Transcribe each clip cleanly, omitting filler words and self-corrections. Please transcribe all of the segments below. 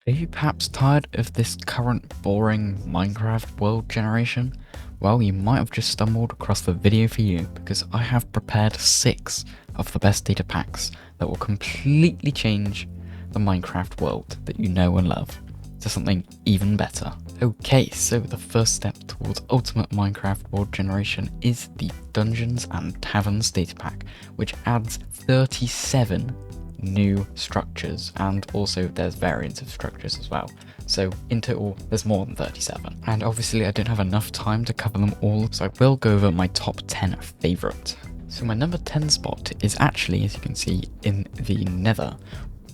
Are you perhaps tired of this current boring Minecraft world generation? Well, you might have just stumbled across the video for you because I have prepared 6 of the best data packs that will completely change the Minecraft world that you know and love to something even better. Okay, so the first step towards ultimate Minecraft world generation is the Dungeons and Taverns data pack, which adds 37 new structures, and also there's variants of structures as well. So in total, there's more than 37. And obviously I don't have enough time to cover them all, so I will go over my top 10 favourite. So my number 10 spot is actually, as you can see, in the nether,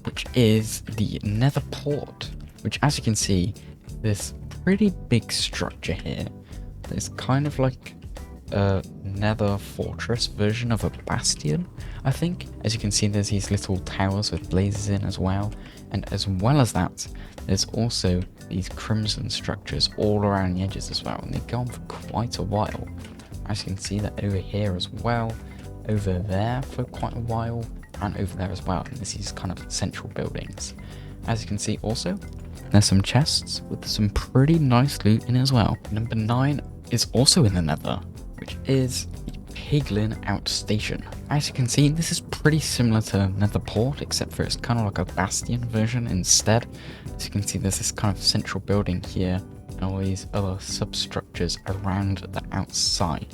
which is the nether port, which as you can see, this pretty big structure here. It's kind of like a nether fortress version of a bastion, I think. As you can see, there's these little towers with blazes in as well, and as well as that, there's also these crimson structures all around the edges as well, and they go on for quite a while. As you can see, that over here as well, over there for quite a while, and over there as well, and this is kind of central buildings. As you can see also, there's some chests with some pretty nice loot in it as well. Number 9 is also in the nether, which is the Piglin Outstation. As you can see, this is pretty similar to Netherport, except for it's kind of like a Bastion version instead. As you can see, there's this kind of central building here, and all these other substructures around the outside,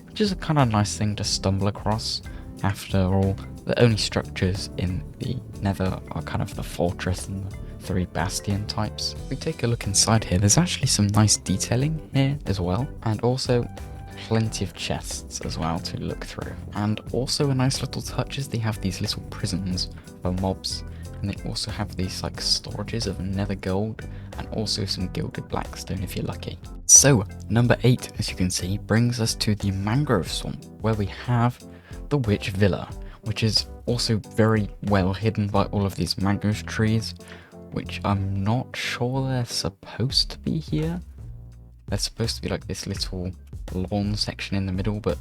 which is a kind of nice thing to stumble across. After all, the only structures in the Nether are kind of the fortress and the 3 bastion types. If we take a look inside here, there's actually some nice detailing here as well, and also plenty of chests as well to look through. And also a nice little touch is they have these little prisons for mobs, and they also have these like storages of nether gold and also some gilded blackstone if you're lucky. So number 8, as you can see, brings us to the mangrove swamp, where we have the witch villa, which is also very well hidden by all of these mangrove trees, which I'm not sure they're supposed to be here. They're supposed to be like this little lawn section in the middle, but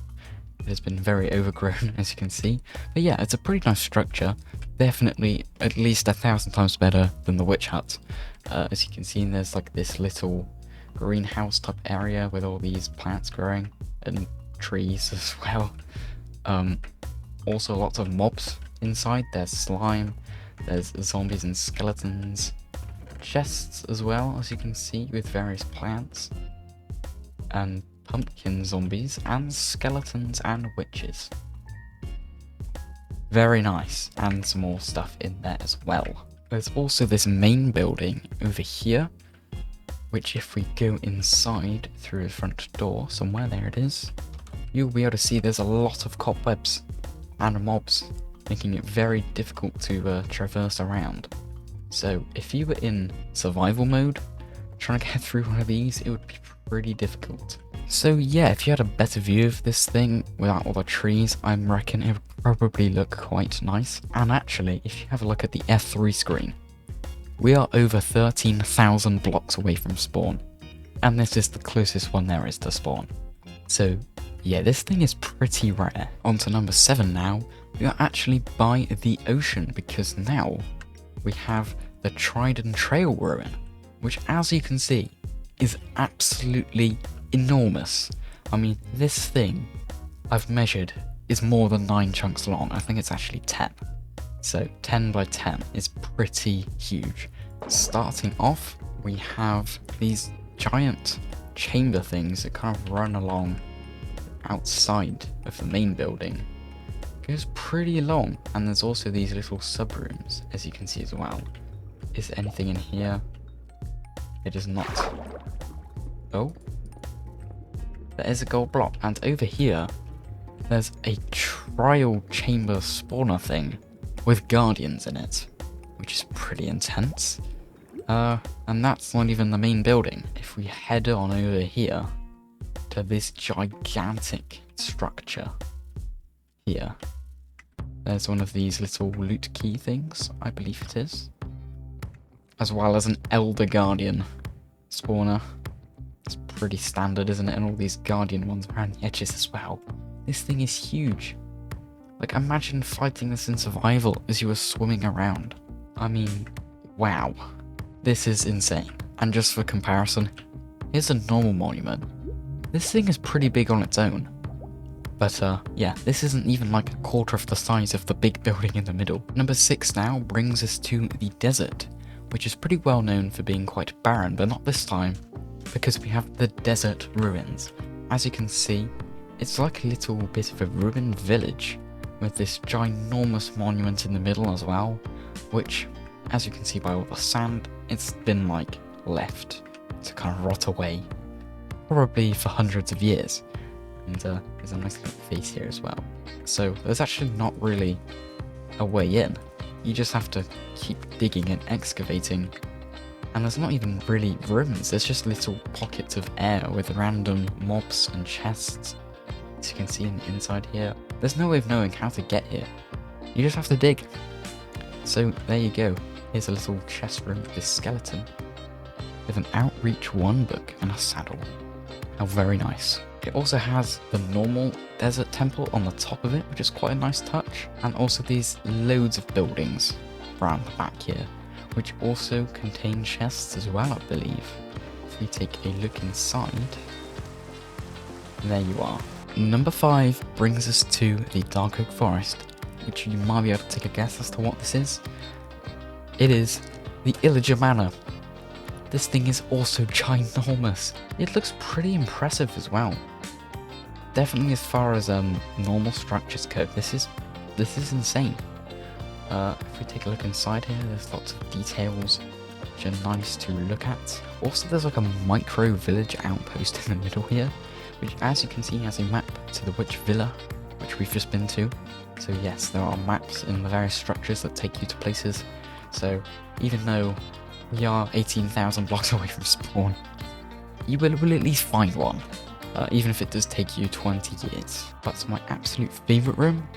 it has been very overgrown, as you can see. But yeah, it's a pretty nice structure. Definitely at least 1,000 times better than the witch hut. As you can see, there's like this little greenhouse type area with all these plants growing and trees as well. Also lots of mobs inside. There's slime, there's zombies and skeletons, chests as well, as you can see, with various plants, and pumpkin zombies and skeletons and witches. Very nice, and some more stuff in there as well. There's also this main building over here, which if we go inside through the front door, somewhere there it is, you'll be able to see there's a lot of cobwebs and mobs, making it very difficult to traverse around. So if you were in survival mode, trying to get through one of these, it would be pretty difficult. So yeah, if you had a better view of this thing without all the trees, I reckon it would probably look quite nice. And actually, if you have a look at the F3 screen, we are over 13,000 blocks away from spawn, and this is the closest one there is to spawn. So yeah, this thing is pretty rare. On to number 7 now. We are actually by the ocean, because now we have the Trident Trail ruin, which as you can see is absolutely enormous. I mean, this thing I've measured is more than 9 chunks long. I think it's actually 10. So 10 by 10 is pretty huge. Starting off, we have these giant chamber things that kind of run along outside of the main building. It goes pretty long, and there's also these little sub rooms, as you can see as well. Is there anything in here? It is not. Oh, there is a gold block, and over here there's a trial chamber spawner thing with guardians in it, which is pretty intense. And that's not even the main building. If we head on over here to this gigantic structure here, there's one of these little loot key things, I believe it is, as well as an Elder Guardian spawner. It's pretty standard, isn't it? And all these Guardian ones around the edges as well. This thing is huge. Like, imagine fighting this in survival as you were swimming around. I mean, wow. This is insane. And just for comparison, here's a normal monument. This thing is pretty big on its own. But yeah, this isn't even like a quarter of the size of the big building in the middle. Number 6 now brings us to the desert, which is pretty well known for being quite barren, but not this time, because we have the desert ruins. As you can see, it's like a little bit of a ruined village, with this ginormous monument in the middle as well, which, as you can see by all the sand, it's been like left to kind of rot away, probably for hundreds of years. And there's a nice little face here as well. So there's actually not really a way in. You just have to keep digging and excavating. And there's not even really rooms, there's just little pockets of air with random mobs and chests. As you can see inside here, there's no way of knowing how to get here. You just have to dig. So there you go. Here's a little chest room with this skeleton, with an Outreach 1 book and a saddle. How very nice. It also has the normal desert temple on the top of it, which is quite a nice touch. And also these loads of buildings around the back here, which also contain chests as well, I believe. If you take a look inside, there you are. Number 5 brings us to the Dark Oak Forest, which you might be able to take a guess as to what this is. It is the Illager Manor. This thing is also ginormous. It looks pretty impressive as well. Definitely as far as normal structures go, this is insane. If we take a look inside here, there's lots of details which are nice to look at. Also, there's like a micro village outpost in the middle here, which, as you can see, has a map to the witch villa, which we've just been to. So yes, there are maps in the various structures that take you to places. So even though we are 18,000 blocks away from spawn, you will at least find one, even if it does take you 20 years. But my absolute favourite room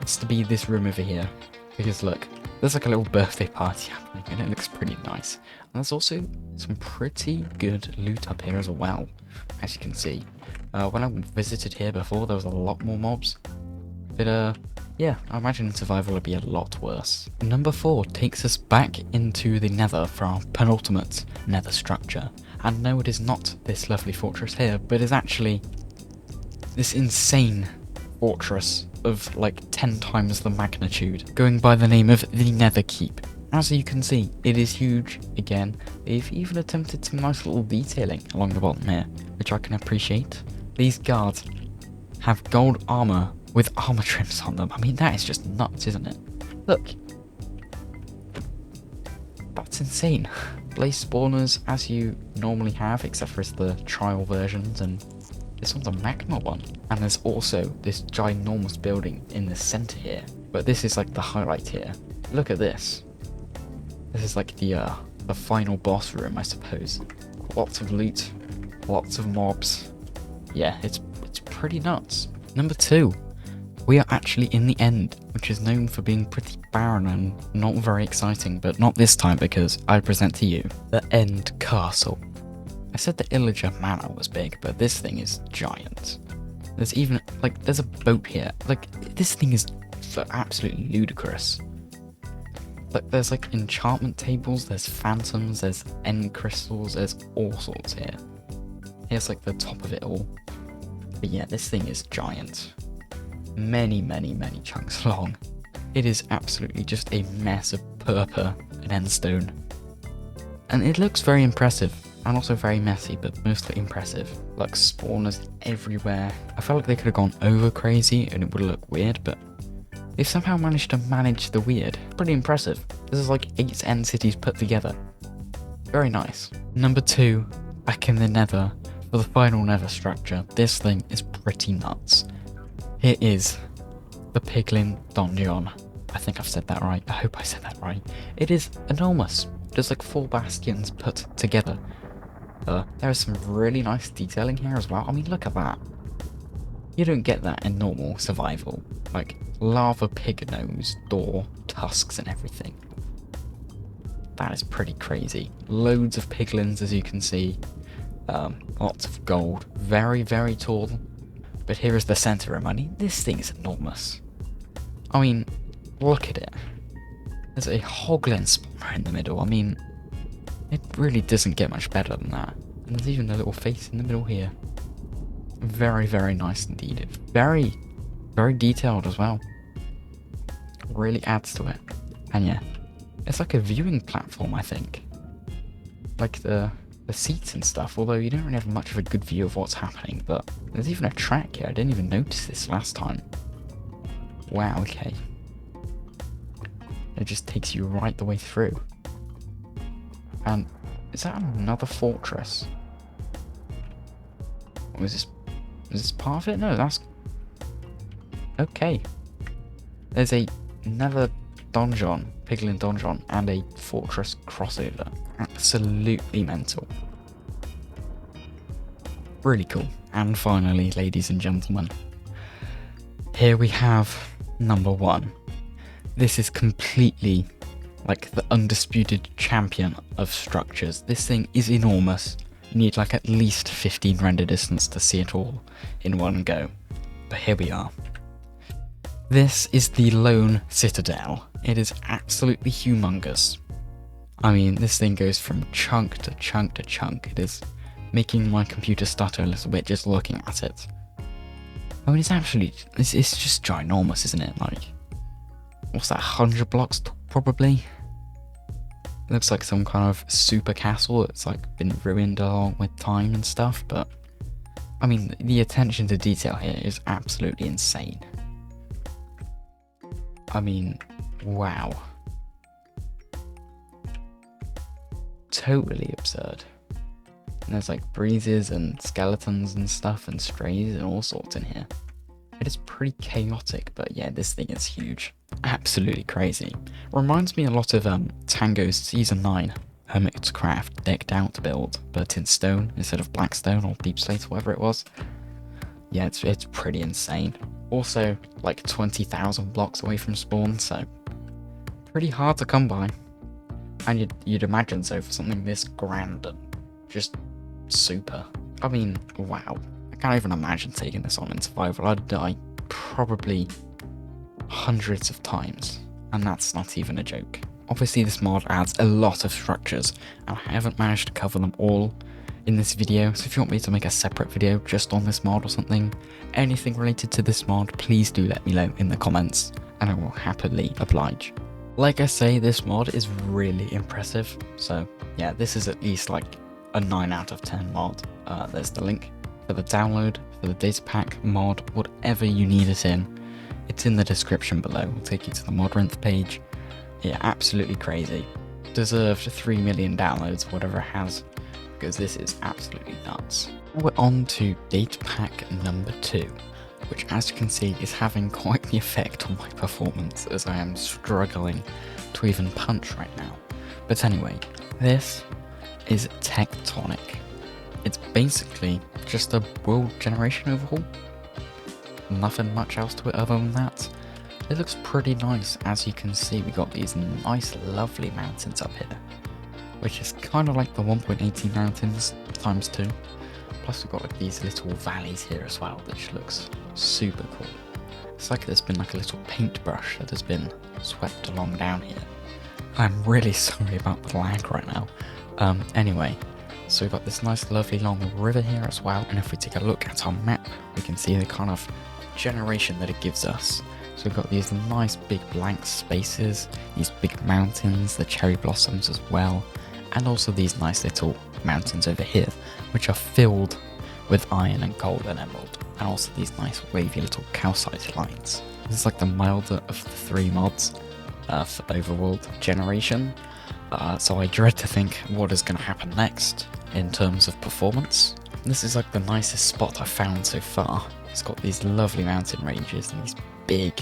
has to be this room over here, because look, there's like a little birthday party happening and it looks pretty nice. And there's also some pretty good loot up here as well, as you can see. When I visited here before, there was a lot more mobs, but yeah, I imagine survival would be a lot worse. Number 4 takes us back into the nether for our penultimate nether structure. And no, it is not this lovely fortress here, but is actually this insane fortress of like 10 times the magnitude, going by the name of the Nether Keep. As you can see, it is huge. Again, they've even attempted some nice little detailing along the bottom here, which I can appreciate. These guards have gold armor with armor trims on them. I mean, that is just nuts, isn't it? Look. That's insane. Blaze spawners, as you normally have, except for the trial versions, and this one's a magma one. And there's also this ginormous building in the center here. But this is like the highlight here. Look at this. This is like the final boss room, I suppose. Lots of loot, lots of mobs. Yeah, it's pretty nuts. Number 2. We are actually in the end, which is known for being pretty barren and not very exciting, but not this time, because I present to you the End Castle. I said the Illager Manor was big, but this thing is giant. There's even, like, there's a boat here. Like, this thing is absolutely ludicrous. Like, there's like enchantment tables, there's phantoms, there's end crystals, there's all sorts here. Here's like the top of it all. But yeah, this thing is giant. Many chunks long. It is absolutely just a mess of purple and endstone. And it looks very impressive, and also very messy, but mostly impressive. Like spawners everywhere. I felt like they could have gone over crazy and it would look weird, but they've somehow managed to manage the weird. Pretty impressive. This is like 8 end cities put together. Very nice. Number 2, back in the nether, for the final nether structure. This thing is pretty nuts. Here is the Piglin Donjon. I think I've said that right. I hope I said that right. It is enormous. There's like 4 bastions put together. There is some really nice detailing here as well. I mean, look at that. You don't get that in normal survival. Like lava pig nose, door, tusks and everything. That is pretty crazy. Loads of piglins, as you can see. Lots of gold. Very tall. But here is the center room. I mean, this thing is enormous. I mean, look at it. There's a hoglin spawner in the middle. I mean, It really doesn't get much better than that. And there's even a little face in the middle here. Very, very nice indeed. Very, very detailed as well. Really adds to it. And yeah, it's like a viewing platform, I think. Like the seats and stuff, although you don't really have much of a good view of what's happening, but there's even a track here. I didn't even notice this last time. Wow, okay. It just takes you right the way through. And is that another fortress? Or is this part of it? No, that's... Okay. There's a nether donjon, piglin donjon, and a fortress crossover. Absolutely mental. Really cool. And finally, ladies and gentlemen, here we have number 1. This is completely like the undisputed champion of structures. This thing is enormous. You need like at least 15 render distance to see it all in one go. But here we are. This is the Lone Citadel. It is absolutely humongous. I mean, this thing goes from chunk to chunk to chunk. It is making my computer stutter a little bit just looking at it. I mean, it's just ginormous, isn't it? Like, what's that, 100 blocks probably? It looks like some kind of super castle that's like been ruined along with time and stuff, but I mean, the attention to detail here is absolutely insane. I mean, wow. Totally absurd. And there's like breezes and skeletons and stuff and strays and all sorts in here. It is pretty chaotic, but yeah, this thing is huge. Absolutely crazy. Reminds me a lot of Tango's Season 9 Hermit's Craft decked out build, but in stone instead of black stone or deep slate or whatever it was. Yeah, it's pretty insane. Also, like 20,000 blocks away from spawn, so pretty hard to come by. And you'd imagine so for something this grand and just super. I mean, wow. I can't even imagine taking this on in survival. I'd die probably hundreds of times, and that's not even a joke. Obviously this mod adds a lot of structures, and I haven't managed to cover them all in this video, so if you want me to make a separate video just on this mod or something, anything related to this mod, please do let me know in the comments, and I will happily oblige. Like I say, this mod is really impressive, so yeah, this is at least like a 9 out of 10 mod. There's the link for the download, for the data pack, mod, whatever you need it in. It's in the description below. We'll take you to the Modrinth page. Yeah, absolutely crazy. Deserved 3 million downloads, whatever it has, because this is absolutely nuts. We're on to data pack number 2, which as you can see is having quite the effect on my performance as I am struggling to even punch right now. But anyway, this is Tectonic. It's basically just a world generation overhaul. Nothing much else to it other than that. It looks pretty nice. As you can see, we got these nice lovely mountains up here, which is kind of like the 1.18 mountains times 2. Plus we've got like these little valleys here as well, which looks super cool. It's like there's been like a little paintbrush that has been swept along down here. I'm really sorry about the lag right now. Anyway, so we've got this nice lovely long river here as well, and if we take a look at our map, we can see the kind of generation that it gives us. So we've got these nice big blank spaces, these big mountains, the cherry blossoms as well, and also these nice little mountains over here, which are filled with iron and gold and emerald, and also these nice wavy little calcite lines. This is like the milder of the 3 mods for overworld generation, so I dread to think what is going to happen next in terms of performance. This is like the nicest spot I've found so far. It's got these lovely mountain ranges and these big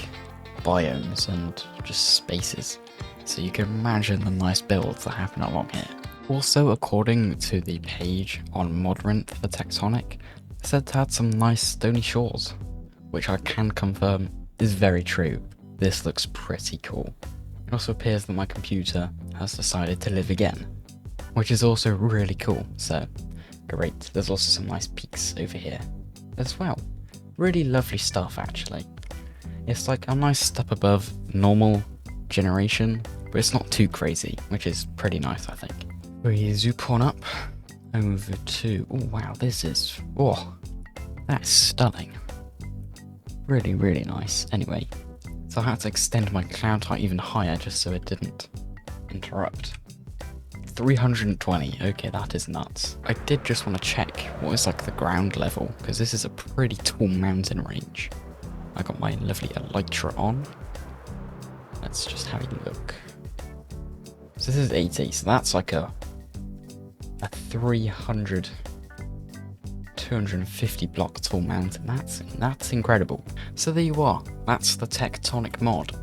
biomes and just spaces, so you can imagine the nice builds that happen along here. Also, according to the page on Modrinth for Tectonic, it's said to add some nice stony shores, which I can confirm is very true. This looks pretty cool. It also appears that my computer has decided to live again, which is also really cool, so great. There's also some nice peaks over here as well. Really lovely stuff actually. It's like a nice step above normal generation, but it's not too crazy, which is pretty nice I think. We zoop on up over to, oh wow, this is, oh, that's stunning. Really, really nice. Anyway, so I had to extend my cloud height even higher just so it didn't interrupt. 320, okay, that is nuts. I did just want to check what is like the ground level, because this is a pretty tall mountain range. I got my lovely elytra on. Let's just have a look. So this is 80, so that's like a 300, 250 block tall mountain. That's incredible. So there you are. That's the Tectonic mod,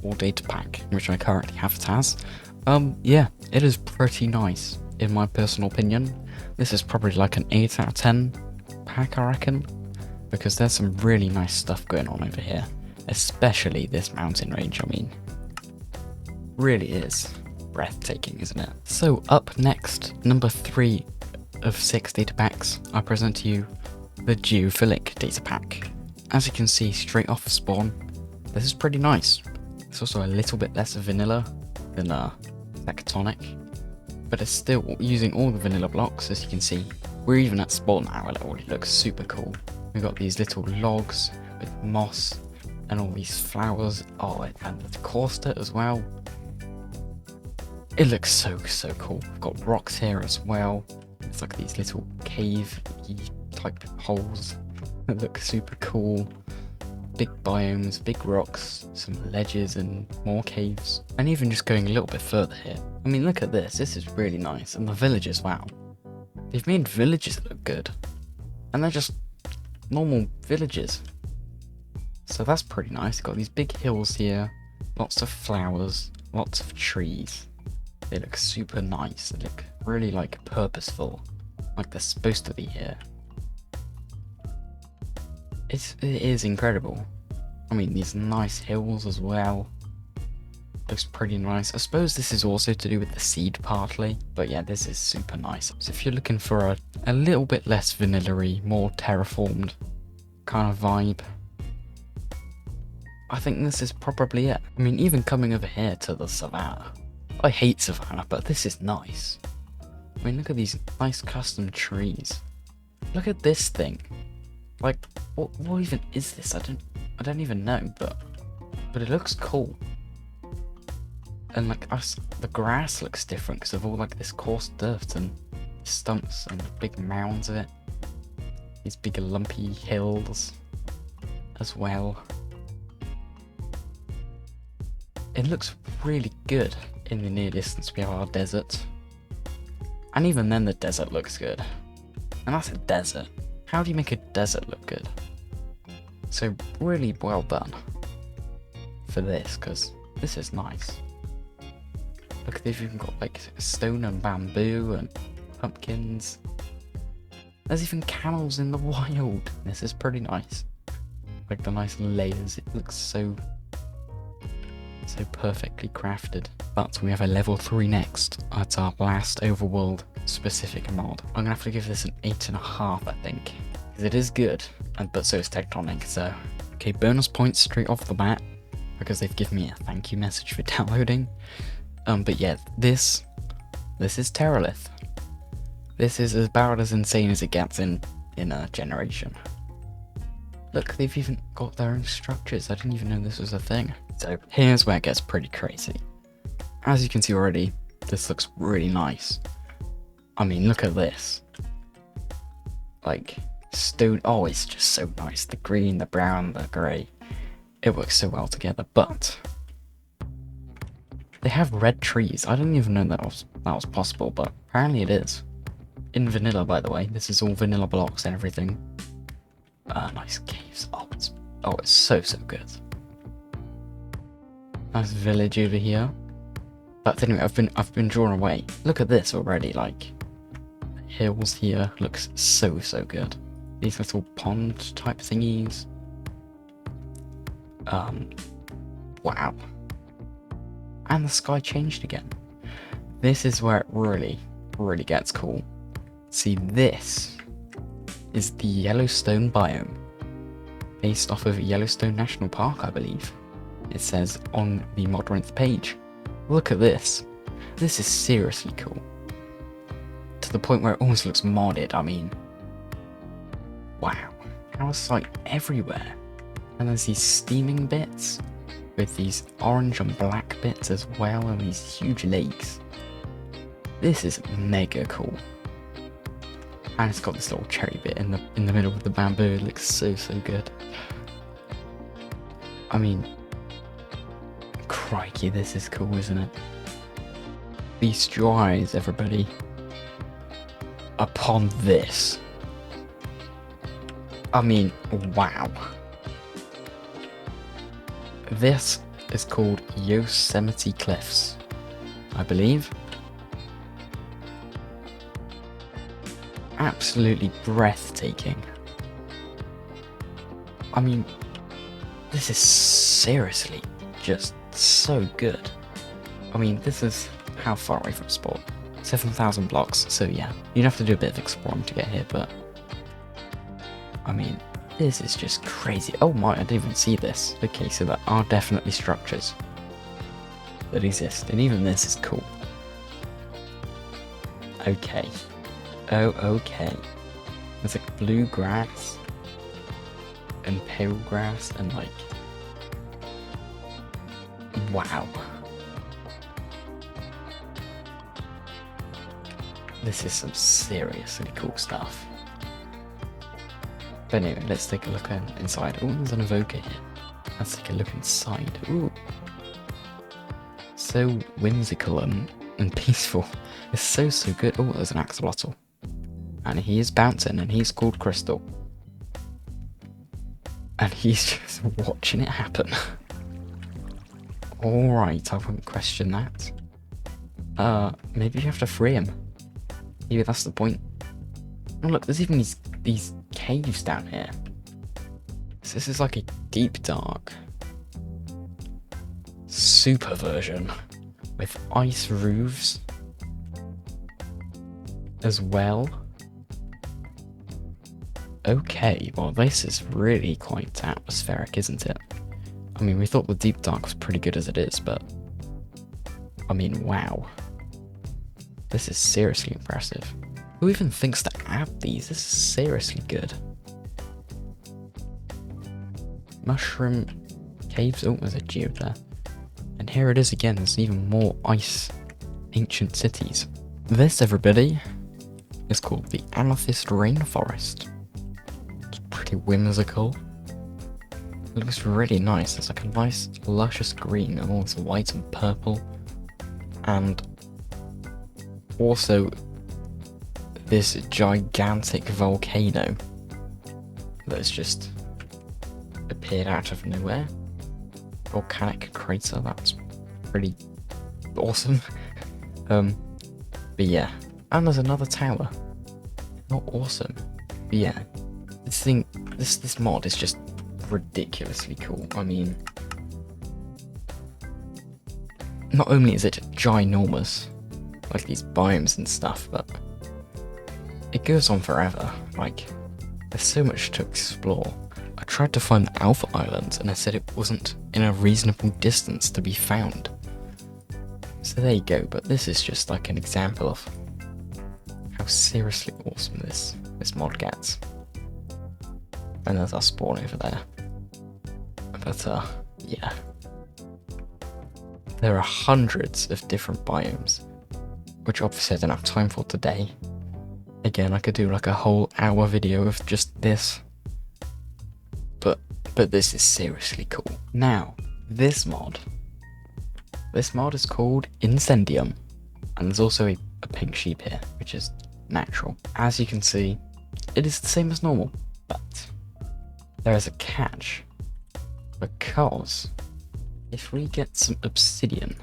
or data pack, which I currently have it as. Yeah, it is pretty nice, in my personal opinion. This is probably like an 8 out of 10 pack, I reckon, because there's some really nice stuff going on over here, especially this mountain range. I mean, really is breathtaking, isn't it? So up next, number 3 of 6 data packs, I present to you the Geophilic data pack. As you can see straight off spawn, this is pretty nice. It's also a little bit less vanilla than Tectonic, but it's still using all the vanilla blocks. As you can see, we're even at spawn now, and it already looks super cool. We've got these little logs with moss and all these flowers. Oh, and the coaster as well. It looks so cool. We've got rocks here as well. It's like these little cave-y type holes that look super cool. Big biomes, big rocks, some ledges and more caves. And even just going a little bit further here. I mean, look at this. This is really nice. And the villages, wow. They've made villages look good. And they're just normal villages. So that's pretty nice. Got these big hills here. Lots of flowers. Lots of trees. They look super nice. They look really like purposeful. Like they're supposed to be here. It is incredible. I mean, these nice hills as well. Looks pretty nice. I suppose this is also to do with the seed partly, but yeah, this is super nice. So if you're looking for a little bit less vanilla-y, more terraformed kind of vibe, I think this is probably it. I mean, even coming over here to the savannah. I hate savannah, but this is nice. I mean, look at these nice custom trees. Look at this thing. Like, what even is this? I don't even know, but it looks cool. And like the grass looks different because of all like this coarse dirt and stumps and big mounds of it. These big lumpy hills as well. It looks really good. In the near distance we have our desert. And even then the desert looks good. And that's a desert. How do you make a desert look good? So really well done for this, because this is nice. Look, they've even got like stone and bamboo and pumpkins. There's even camels in the wild. This is pretty nice. Like the nice layers, it looks so perfectly crafted. But we have a level 3 next. It's our last overworld specific mod. I'm gonna have to give this an 8.5, I think, because it is good, but so is Tectonic. So okay, bonus points straight off the bat because they've given me a thank you message for downloading. But yeah, this is Terralith. This is about as insane as it gets in a generation. Look, they've even got their own structures. I didn't even know this was a thing. So here's where it gets pretty crazy. As you can see already, this looks really nice. I mean, look at this. Like, stone, oh, it's just so nice. The green, the brown, the grey. It works so well together, but they have red trees. I didn't even know that was possible, but apparently it is. In vanilla, by the way. This is all vanilla blocks and everything. Nice caves. Oh, it's so good. Nice village over here. But anyway, I've been drawn away. Look at this already. Like, the hills here looks so good. These little pond type thingies. Wow. And the sky changed again. This is where it really gets cool. See, this is the Yellowstone biome, based off of Yellowstone National Park, I believe. It says on the Modrinth page. Look at this. This is seriously cool. to the point where it almost looks modded. I mean, wow. Calcite everywhere. And there's these steaming bits with these orange and black bits as well, and these huge lakes. This is mega cool. And it's got this little cherry bit in the middle of the bamboo. It looks so good. I mean, crikey, this is cool, isn't it? Feast your eyes, everybody, upon this. I mean, wow. This is called Yosemite Cliffs, I believe. Absolutely breathtaking. I mean, this is seriously just so good. I mean, this is how far away from spawn? 7,000 blocks, so yeah, you'd have to do a bit of exploring to get here, but I mean, this is just crazy. Oh my, I didn't even see this. Okay, so there are definitely structures that exist, and even this is cool. Okay. Oh, okay. There's like blue grass and pale grass and like... wow. This is some seriously cool stuff. But anyway, let's take a look inside. Oh, there's an evoker here. Let's take a look inside. Ooh. So whimsical and peaceful. It's so good. Oh, there's an axolotl. And he is bouncing, and he's called Crystal. And he's just watching it happen. Alright, I wouldn't question that. Maybe you have to free him. Maybe that's the point. Oh look, there's even these caves down here. So this is like a deep dark super version with ice roofs as well. Okay, well this is really quite atmospheric, isn't it? I mean, we thought the deep dark was pretty good as it is, but I mean, wow. This is seriously impressive. Who even thinks to add these? This is seriously good. Mushroom caves. Oh, there's a geo there. And here it is again. There's even more ice ancient cities. This, everybody, is called the Amethyst Rainforest. It's pretty whimsical. It looks really nice. It's like a nice, luscious green, and all this white and purple. And also this gigantic volcano that's just appeared out of nowhere. Volcanic crater, that's pretty awesome. But yeah, and there's another tower. Not awesome. But yeah, this mod is just ridiculously cool. I mean, not only is it ginormous, like these biomes and stuff, but it goes on forever. Like, there's so much to explore. I tried to find Alpha Island, and I said it wasn't in a reasonable distance to be found. So there you go, but this is just like an example of how seriously awesome this mod gets. And there's our spawn over there. But yeah. There are hundreds of different biomes, which obviously I don't have time for today. Again, I could do like a whole hour video of just this. But this is seriously cool. Now, this mod is called Incendium. And there's also a pink sheep here, which is natural. As you can see, it is the same as normal, but there is a catch. Because if we get some obsidian,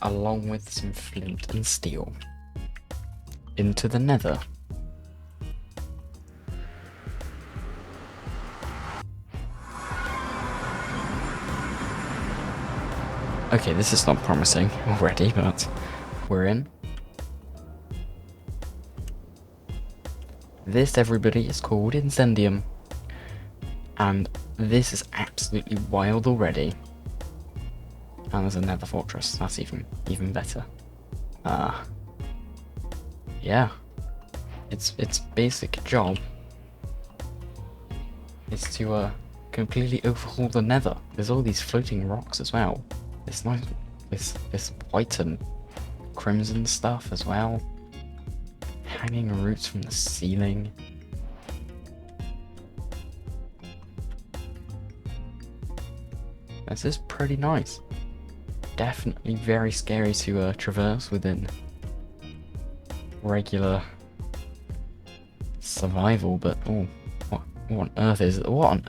along with some flint and steel, into the nether, okay, this is not promising already, but we're in. This, everybody, is called Incendium, and this is absolutely wild already. And there's a nether fortress. That's even better. yeah, its basic job is to completely overhaul the nether. There's all these floating rocks as well. It's nice, this white and crimson stuff as well. Hanging roots from the ceiling. This is pretty nice. Definitely very scary to traverse within regular survival, but oh, what on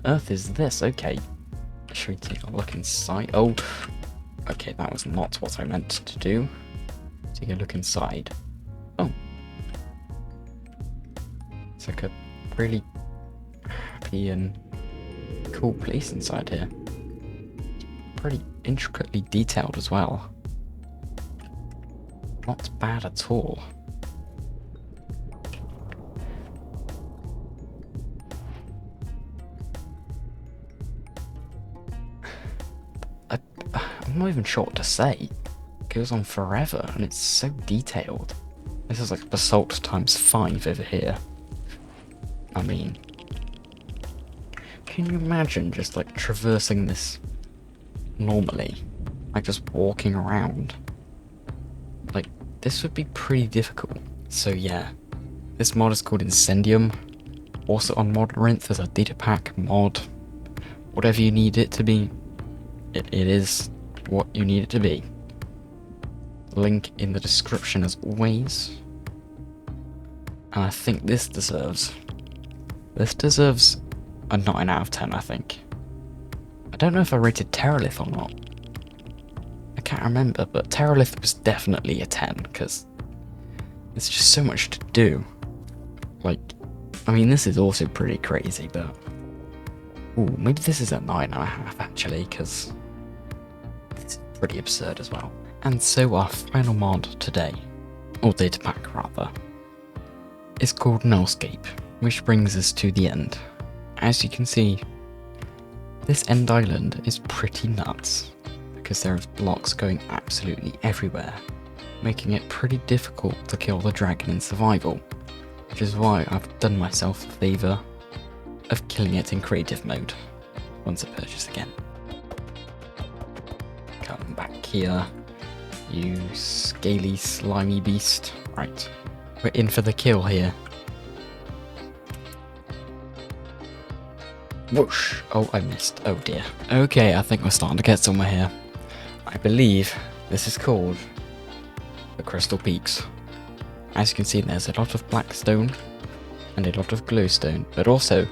earth is this? Okay, should we take a look inside? Oh, okay, that was not what I meant to do. Take a look inside. Oh, it's like a really happy and cool place inside here. Pretty intricately detailed as well. Not bad at all. I'm not even sure what to say. It goes on forever and it's so detailed. This is like basalt times 5 over here. I mean, can you imagine just like traversing this normally, like just walking around? Like, this would be pretty difficult. So yeah, this mod is called Incendium. Also on Mod.rinth there's a data pack mod. Whatever you need it to be, it is what you need it to be. Link in the description as always. And I think this deserves a 9 out of 10, I think. I don't know if I rated Terralith or not. I can't remember, but Terralith was definitely a 10, because there's just so much to do. Like, I mean, this is also pretty crazy, but... Ooh, maybe this is a 9.5 actually, because it's pretty absurd as well. And so our final mod today, or data pack rather, is called Nullscape, which brings us to the end. As you can see, this end island is pretty nuts, because there are blocks going absolutely everywhere, making it pretty difficult to kill the dragon in survival, which is why I've done myself the favour of killing it in creative mode, once I purchase again. Come back here, you scaly slimy beast. Right, we're in for the kill here. Whoosh! Oh, I missed. Oh dear. Okay, I think we're starting to get somewhere here. I believe this is called the Crystal Peaks. As you can see, there's a lot of black stone and a lot of glowstone, but also,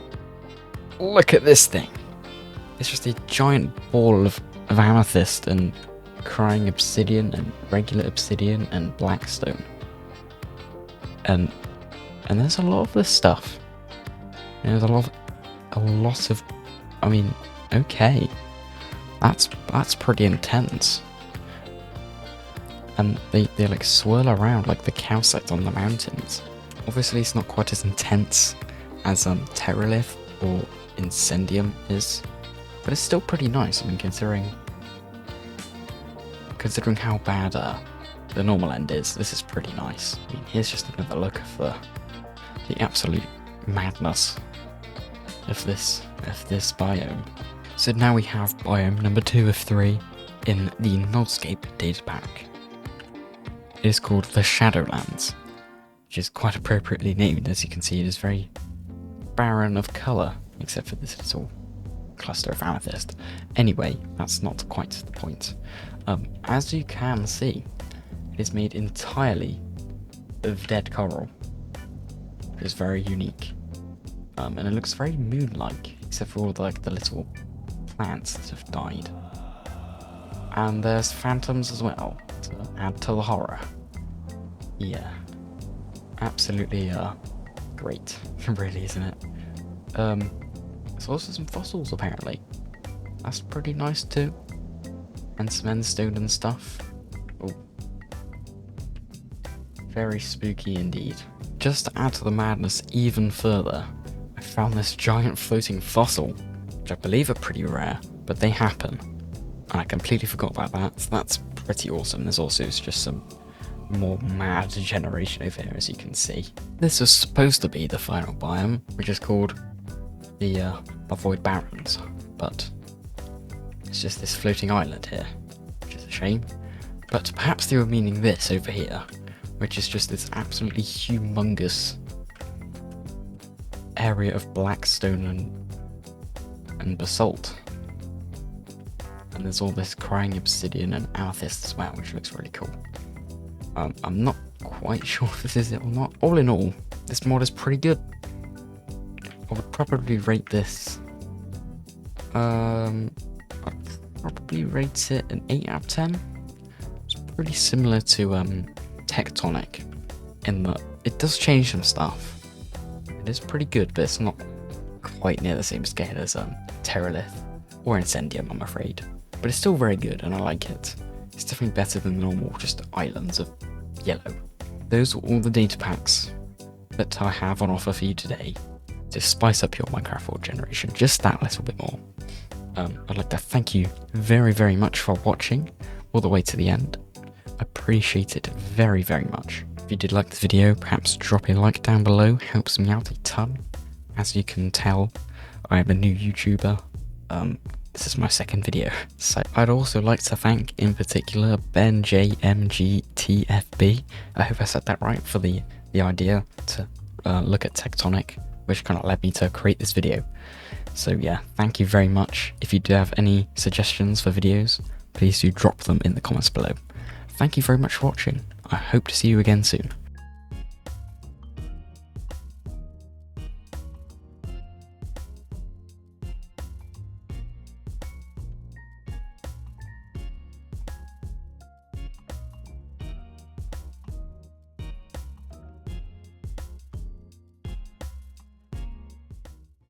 look at this thing. It's just a giant ball of amethyst and crying obsidian and regular obsidian and black stone. And there's a lot of this stuff. There's a lot of, I mean, okay, that's pretty intense. And they like swirl around like the calcite on the mountains. Obviously it's not quite as intense as Terralith or Incendium is, but it's still pretty nice. I mean, considering how bad the normal end is, this is pretty nice. I mean, here's just another look of the absolute madness of this biome. So now we have biome number 2 of 3 in the Nullscape data pack. It is called the Shadowlands, which is quite appropriately named. As you can see, it is very barren of colour, except for this little cluster of amethyst. Anyway, that's not quite the point. As you can see, it is made entirely of dead coral. It is very unique. And it looks very moon-like, except for all the little plants that have died. And there's phantoms as well, to add to the horror. Yeah. Absolutely, great. Really, isn't it? There's also some fossils, apparently. That's pretty nice, too. And some endstone and stuff. Oh. Very spooky indeed. Just to add to the madness even further, I found this giant floating fossil, which I believe are pretty rare, but they happen. And I completely forgot about that, so that's pretty awesome. There's also just some more mad generation over here, as you can see. This was supposed to be the final biome, which is called the Void Barrens, but it's just this floating island here, which is a shame. But perhaps they were meaning this over here, which is just this absolutely humongous area of black stone and basalt. And there's all this crying obsidian and amethyst as well, which looks really cool. I'm not quite sure if this is it or not. All in all, this mod is pretty good. I would probably rate this... I'd probably rate it an 8 out of 10. It's pretty similar to Tectonic, in that it does change some stuff. It is pretty good, but it's not quite near the same scale as Terralith or Incendium, I'm afraid. But it's still very good, and I like it. It's definitely better than the normal just islands of yellow. Those are all the data packs that I have on offer for you today to spice up your Minecraft world generation just that little bit more. I'd like to thank you very, very much for watching all the way to the end. I appreciate it very, very much. If you did like the video, perhaps drop a like down below, helps me out a ton. As you can tell, I am a new YouTuber. This is my second video. So I'd also like to thank, in particular, BenJMGTFB. I hope I said that right, for the idea to look at Tectonic, which kind of led me to create this video. So yeah, thank you very much. If you do have any suggestions for videos, please do drop them in the comments below. Thank you very much for watching. I hope to see you again soon.